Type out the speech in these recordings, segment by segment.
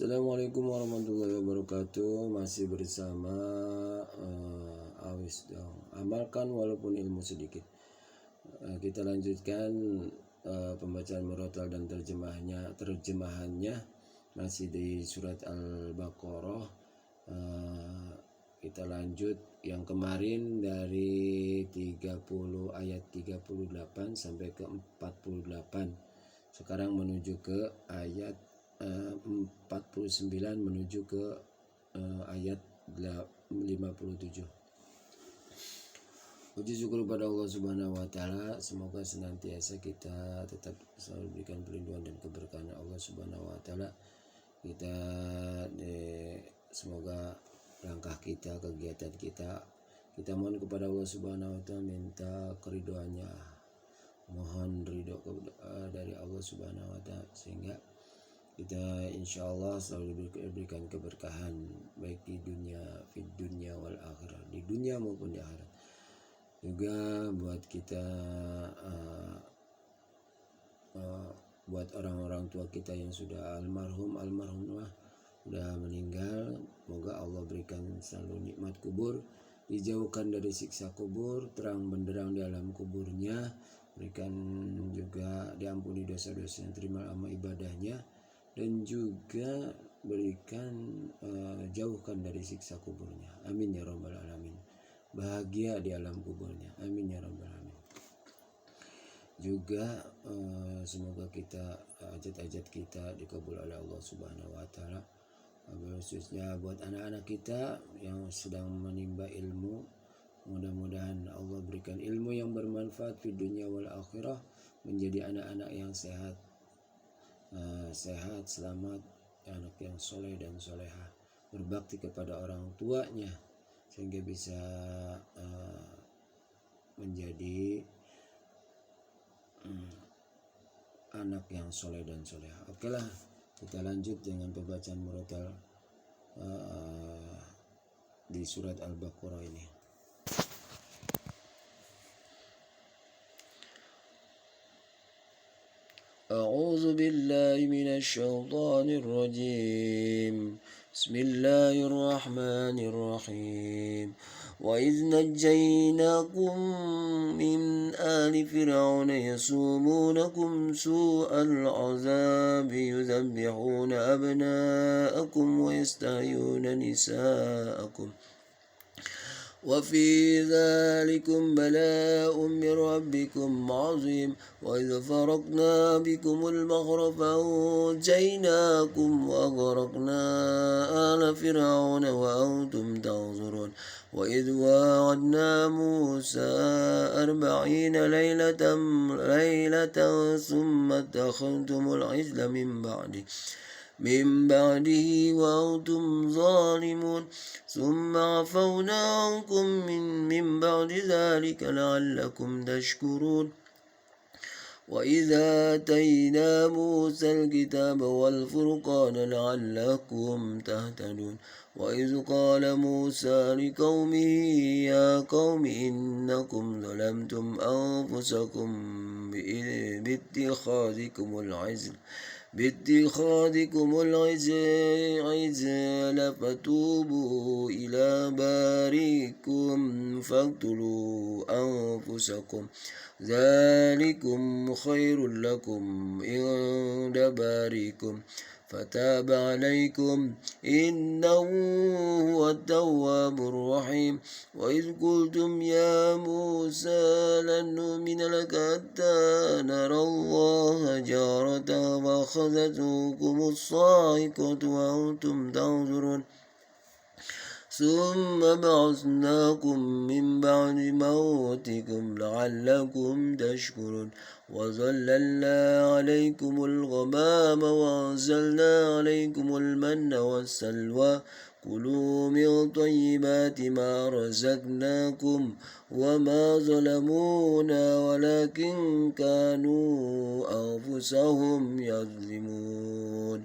Assalamualaikum warahmatullahi wabarakatuh. Masih bersama Awis dong. Amalkan walaupun ilmu sedikit. Kita lanjutkan pembacaan murotal dan terjemahannya masih di surat Al-Baqarah. Kita lanjut yang kemarin dari 30 ayat 38 sampai ke 48. Sekarang menuju ke ayat 49 menuju ke ayat 57. Puji syukur kepada Allah Subhanahu wa taala, semoga senantiasa kita tetap selalu diberikan perlindungan dan keberkahan Allah Subhanahu wa taala. Semoga langkah kita, kegiatan kita mohon kepada Allah Subhanahu wa taala, minta keridhoannya, mohon ridho dari Allah Subhanahu wa taala, sehingga kita insya Allah selalu diberikan keberkahan baik di dunia wal akhirah, di dunia maupun di akhirat. Juga buat kita buat orang-orang tua kita yang sudah almarhumah sudah meninggal, semoga Allah berikan selalu nikmat kubur, dijauhkan dari siksa kubur, terang benderang di alam kuburnya, berikan juga diampuni dosa-dosa, terima amal ibadahnya, dan juga berikan jauhkan dari siksa kuburnya. Amin ya rabbal alamin. Bahagia di alam kuburnya. Amin ya rabbal alamin. Juga semoga kita hajat-hajat kita dikabul oleh Allah Subhanahu wa taala. Khususnya buat anak-anak kita yang sedang menimba ilmu, mudah-mudahan Allah berikan ilmu yang bermanfaat di dunia wal akhirah, menjadi anak-anak yang sehat, selamat, anak yang soleh dan soleha, berbakti kepada orang tuanya sehingga bisa menjadi anak yang soleh dan soleha. Oke lah, kita lanjut dengan pembacaan murotal di surat Al-Baqarah ini. أعوذ بالله من الشيطان الرجيم. بسم الله الرحمن الرحيم. وإذ نجيناكم من آل فرعون يسومونكم سوء العذاب يذبحون أبناءكم ويستحيون نساءكم وفي ذلكم بلاء من ربكم عظيم. وإذ فرقنا بكم البحر فأنجيناكم وأغرقنا آل فرعون وأنتم تنظرون. وإذ واعدنا موسى 40 ليلة ثم اتخذتم العجل من بعده وأنتم ظالمون. ثم عفونا عنكم من بعد ذلك لعلكم تشكرون. وإذا آتينا موسى الكتاب والفرقان لعلكم تهتدون. وإذ قال موسى لقومه يا قوم إنكم ظلمتم أنفسكم باتخاذكم العجل فتوبوا إلى بارئكم فاقتلوا أنفسكم ذلكم خير لكم عند بارئكم فتاب عليكم إنه هو التواب الرحيم. وإذ قلتم يا موسى لن نؤمن لك حتى نرى الله جارة وأخذتكم الصاعقة وأنتم تنظرون. ثم بعثناكم من بعد موتكم لعلكم تشكرون. وظللنا عليكم الغمام وأنزلنا عليكم المن والسلوى كلوا من طيبات ما رزقناكم وما ظلمونا ولكن كانوا أنفسهم يظلمون.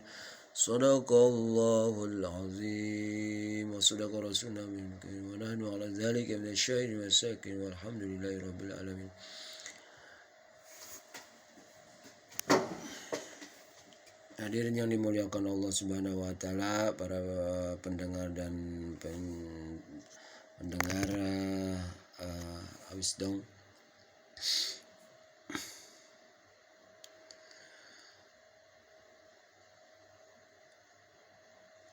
صدق الله العظيم وصدق رسولنا الكريم ونحن على ذلك من الشاهدين والشاكرين والحمد لله رب العالمين. Hadirin yang dimuliakan Allah Subhanahu wa taala, para pendengar dan pendengar Wisdom.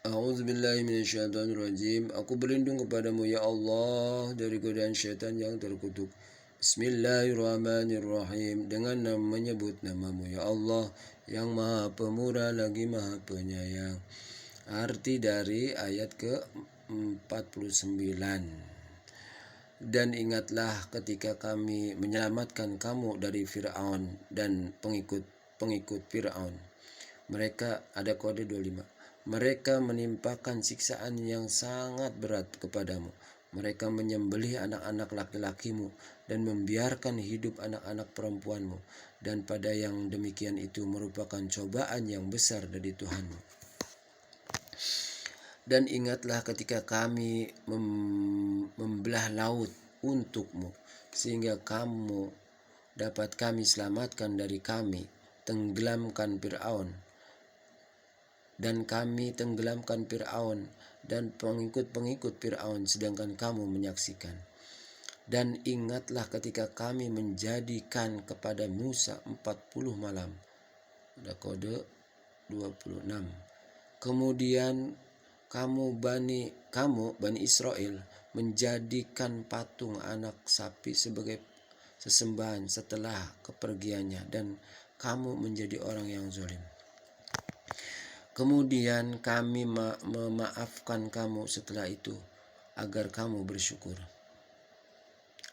A'udzubillahi minasyaitonirrajim. Aku berlindung kepadamu ya Allah dari godaan syaitan yang terkutuk. Bismillahirrahmanirrahim. Dengan menyebut namamu ya Allah yang maha pemurah lagi maha penyayang. Arti dari ayat ke-49. Dan ingatlah ketika kami menyelamatkan kamu dari Fir'aun dan pengikut Fir'aun. Mereka, ada kode 25. Mereka menimpakan siksaan yang sangat berat kepadamu. Mereka menyembelih anak-anak laki-lakimu dan membiarkan hidup anak-anak perempuanmu. Dan pada yang demikian itu merupakan cobaan yang besar dari Tuhanmu. Dan ingatlah ketika kami membelah laut untukmu, sehingga kamu dapat kami selamatkan dari kami tenggelamkan Fir'aun. Dan kami tenggelamkan Fir'aun dan pengikut-pengikut Fir'aun sedangkan kamu menyaksikan. Dan ingatlah ketika kami menjadikan kepada Musa 40 malam. Ada kode 26. Kemudian kamu Bani Israel menjadikan patung anak sapi sebagai sesembahan setelah kepergiannya, dan kamu menjadi orang yang zalim. Kemudian kami memaafkan kamu setelah itu agar kamu bersyukur.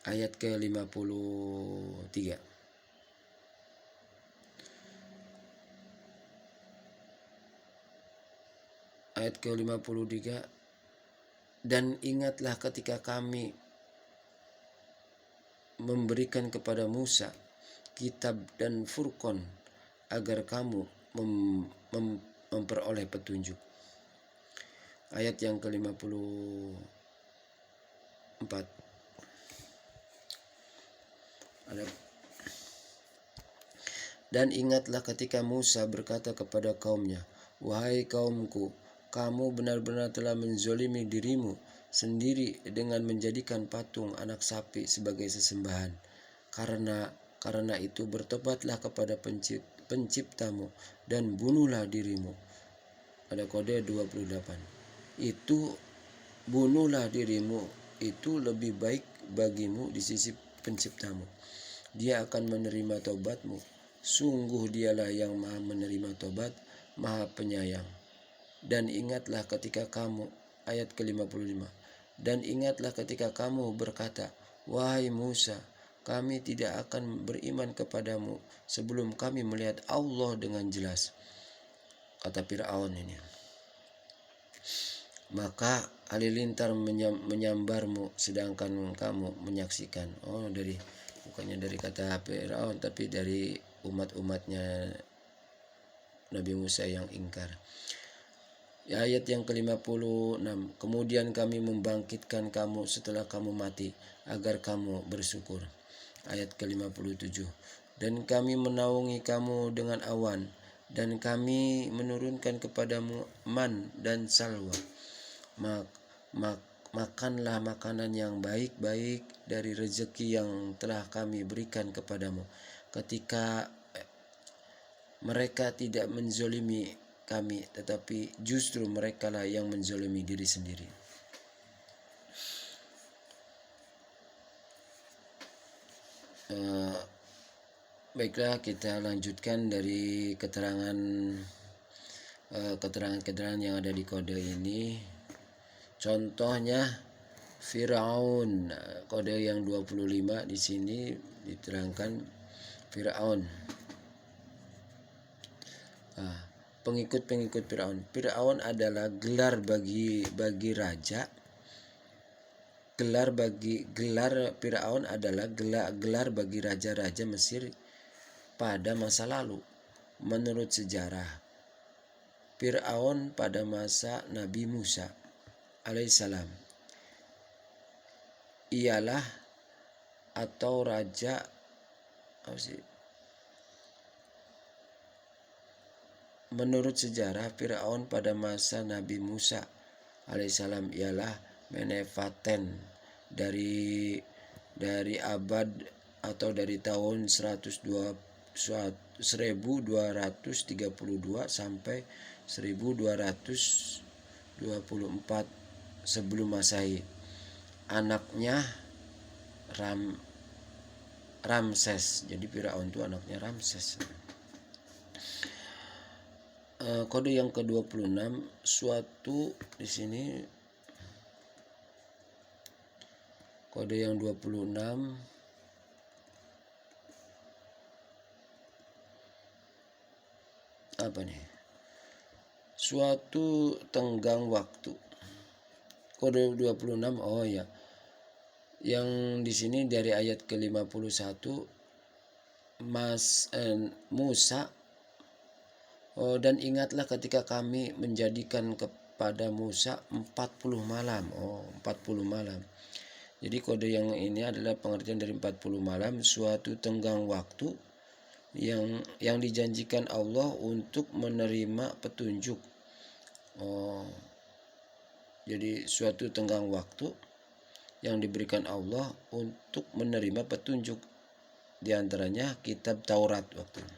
Ayat ke-53. Ayat ke-53. Dan ingatlah ketika kami memberikan kepada Musa kitab dan Furqan agar kamu memperoleh petunjuk. Ayat yang ke-54. Dan ingatlah ketika Musa berkata kepada kaumnya, wahai kaumku, kamu benar-benar telah menzolimi dirimu sendiri dengan menjadikan patung anak sapi sebagai sesembahan. Karena itu bertobatlah kepada penciptamu dan bunuhlah dirimu. Ada kode 28. Itu bunuhlah dirimu itu lebih baik bagimu di sisi penciptamu. Dia akan menerima tobatmu. Sungguh dialah yang maha menerima tobat, maha penyayang. Dan ingatlah ketika kamu, ayat ke-55. Dan ingatlah ketika kamu berkata, wahai Musa, kami tidak akan beriman kepadamu sebelum kami melihat Allah dengan jelas. Kata Fir'aun ini. Maka halilintar menyambarmu sedangkan kamu menyaksikan. Bukannya dari kata Fir'aun, tapi dari umat-umatnya Nabi Musa yang ingkar. Ayat yang ke-56. Kemudian kami membangkitkan kamu setelah kamu mati agar kamu bersyukur. Ayat ke-57. Dan kami menaungi kamu dengan awan, dan kami menurunkan kepadamu man dan salwa. Makanlah makanan yang baik-baik dari rezeki yang telah kami berikan kepadamu, ketika mereka tidak menzolimi kami, tetapi justru merekalah yang menzolimi diri sendiri. Baiklah, kita lanjutkan dari keterangan yang ada di kode ini. Contohnya Firaun, kode yang 25 di sini diterangkan Firaun. Pengikut Firaun. Firaun adalah gelar bagi raja. Gelar Firaun adalah gelar bagi raja-raja Mesir pada masa lalu. Menurut sejarah, Firaun pada masa Nabi Musa alaihissalam ialah atau raja menurut sejarah Firaun pada masa Nabi Musa alaihissalam ialah Menefaten dari abad atau dari tahun 1232 sampai 1224 sebelum Masehi. Anaknya Ramses. Jadi Firaun itu anaknya Ramses. Kode yang ke-26 suatu di sini kode yang 26 apa nih? Suatu tenggang waktu. Kode 26 oh ya. Yang di sini dari ayat ke-51 Musa dan ingatlah ketika kami menjadikan kepada Musa 40 malam. 40 malam. Jadi kode yang ini adalah pengertian dari 40 malam, suatu tenggang waktu yang dijanjikan Allah untuk menerima petunjuk. Jadi suatu tenggang waktu yang diberikan Allah untuk menerima petunjuk, di antaranya kitab Taurat waktu itu.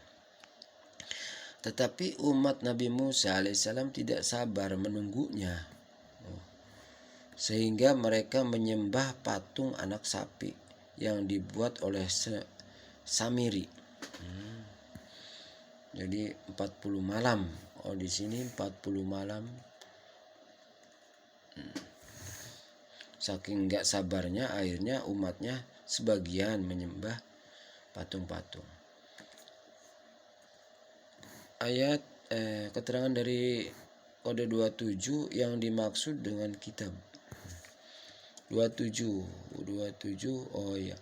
Tetapi umat Nabi Musa alaihissalam tidak sabar menunggunya, sehingga mereka menyembah patung anak sapi yang dibuat oleh Samiri. Jadi 40 malam. Di sini 40 malam. Saking gak sabarnya akhirnya umatnya sebagian menyembah patung-patung. Ayat keterangan dari kode 27 yang dimaksud dengan kitab. 27 oh ya.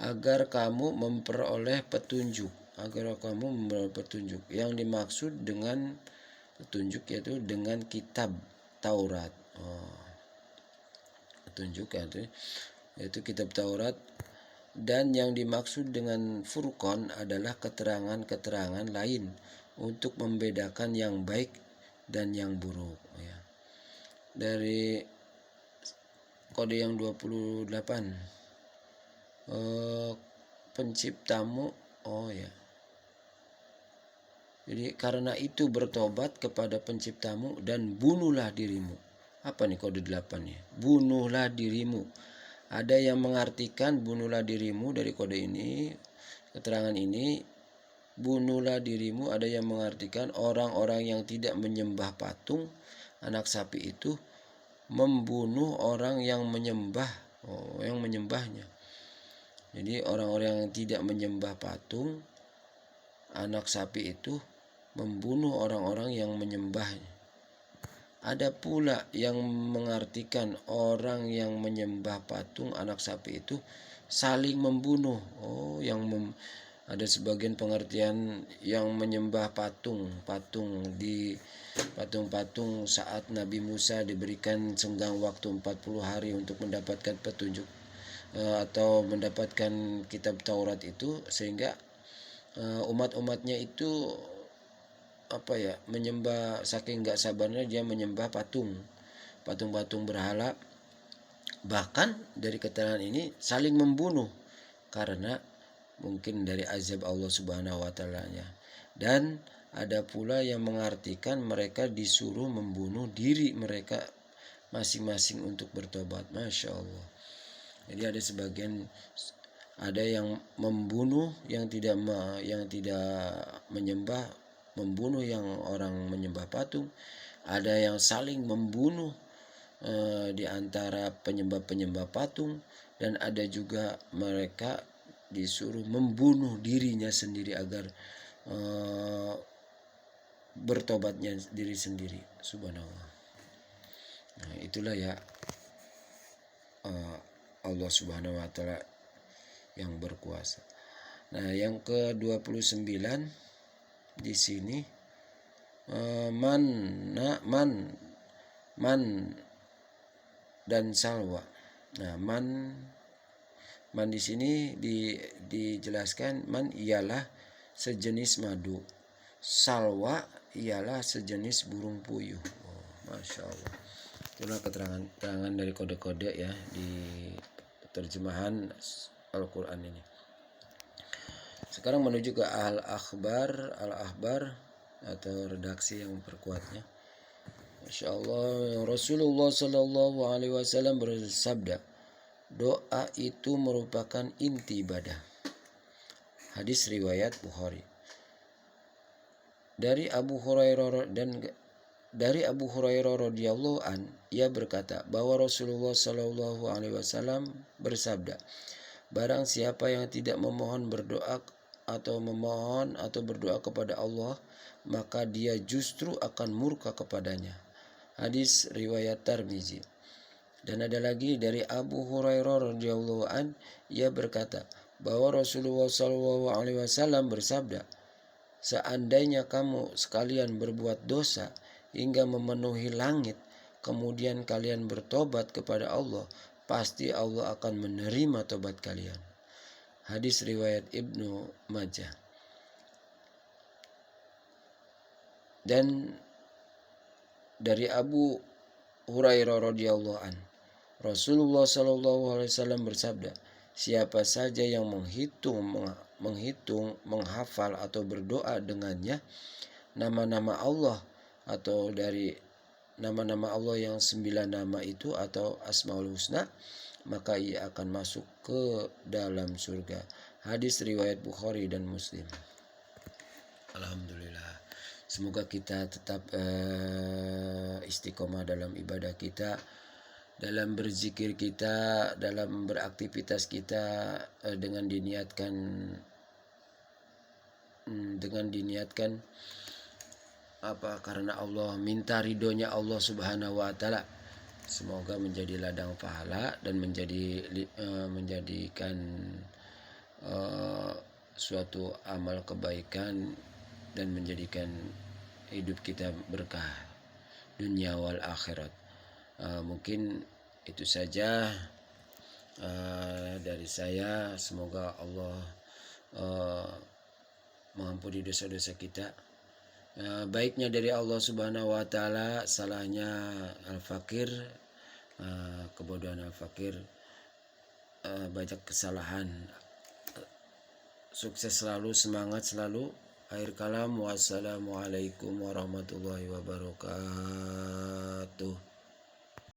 Agar kamu memperoleh petunjuk. Yang dimaksud dengan petunjuk yaitu dengan kitab Taurat. Petunjuk yaitu kitab Taurat. Dan yang dimaksud dengan Furqan adalah keterangan-keterangan lain untuk membedakan yang baik dan yang buruk. Dari kode yang 28 penciptamu. Jadi karena itu bertobat kepada penciptamu dan bunuhlah dirimu. Apa nih kode 8 ya? Bunuhlah dirimu. Ada yang mengartikan bunuhlah dirimu dari kode ini, keterangan ini, bunuhlah dirimu. Ada yang mengartikan orang-orang yang tidak menyembah patung anak sapi itu membunuh orang yang menyembahnya. Jadi orang-orang yang tidak menyembah patung anak sapi itu membunuh orang-orang yang menyembahnya. Ada pula yang mengartikan orang yang menyembah patung anak sapi itu saling membunuh. Ada sebagian pengertian yang menyembah patung saat Nabi Musa diberikan senggang waktu 40 hari untuk mendapatkan petunjuk atau mendapatkan kitab Taurat itu, sehingga umat-umatnya itu menyembah, saking gak sabarnya dia menyembah patung-patung berhala. Bahkan dari keterangan ini saling membunuh karena mungkin dari azab Allah Subhanahu wa ta'ala-nya. Dan ada pula yang mengartikan mereka disuruh membunuh diri mereka masing-masing untuk bertobat. Masya Allah. Jadi ada yang membunuh yang tidak menyembah, membunuh yang orang menyembah patung. Ada yang saling membunuh di antara penyembah patung, dan ada juga mereka disuruh membunuh dirinya sendiri agar bertobatnya diri sendiri. Subhanallah. Nah, itulah ya Allah Subhanahu wa ta'ala yang berkuasa. Nah, yang ke-29 di sini man dan salwa. Nah, man di sini dijelaskan man ialah sejenis madu. Salwa ialah sejenis burung puyuh. Oh, Masya Allah. Itulah keterangan dari kode-kode ya di terjemahan Al-Quran ini. Sekarang menuju ke Al-Akhbar atau redaksi yang perkuatnya. Masya Allah, Rasulullah Shallallahu Alaihi Wasallam bersabda, doa itu merupakan inti ibadah. Hadis riwayat Bukhari. Dari Abu Hurairah radhiyallahu an, ia berkata bahwa Rasulullah Shallallahu Alaihi Wasallam bersabda, barang siapa yang tidak memohon berdoa atau berdoa kepada Allah, maka dia justru akan murka kepadanya. Hadis riwayat Tirmizi. Dan ada lagi dari Abu Hurairah radhiyallahu an, ia berkata bahwa Rasulullah Shallallahu Alaihi Wasallam bersabda, seandainya kamu sekalian berbuat dosa hingga memenuhi langit, kemudian kalian bertobat kepada Allah, pasti Allah akan menerima tobat kalian. Hadis riwayat Ibnu Majah. Dan dari Abu Hurairah radhiyallahu an, Rasulullah Shallallahu Alaihi Wasallam bersabda, siapa saja yang menghitung, menghafal atau berdoa dengannya nama-nama Allah atau dari nama-nama Allah yang 9 nama itu atau Asmaul Husna, maka ia akan masuk ke dalam surga. Hadis riwayat Bukhari dan Muslim. Alhamdulillah. Semoga kita tetap istiqomah dalam ibadah kita, dalam berzikir kita, dalam beraktivitas kita dengan diniatkan apa, karena Allah, minta ridhonya Allah Subhanahu wa taala. Semoga menjadi ladang pahala dan menjadikan suatu amal kebaikan dan menjadikan hidup kita berkah dunia wal akhirat. Mungkin itu saja dari saya. Semoga Allah mengampuni dosa-dosa kita. Baiknya dari Allah Subhanahu wa taala, salahnya al-fakir, kebodohan al-fakir, banyak kesalahan. Sukses selalu, semangat selalu. Akhir kalam, wassalamualaikum warahmatullahi wabarakatuh.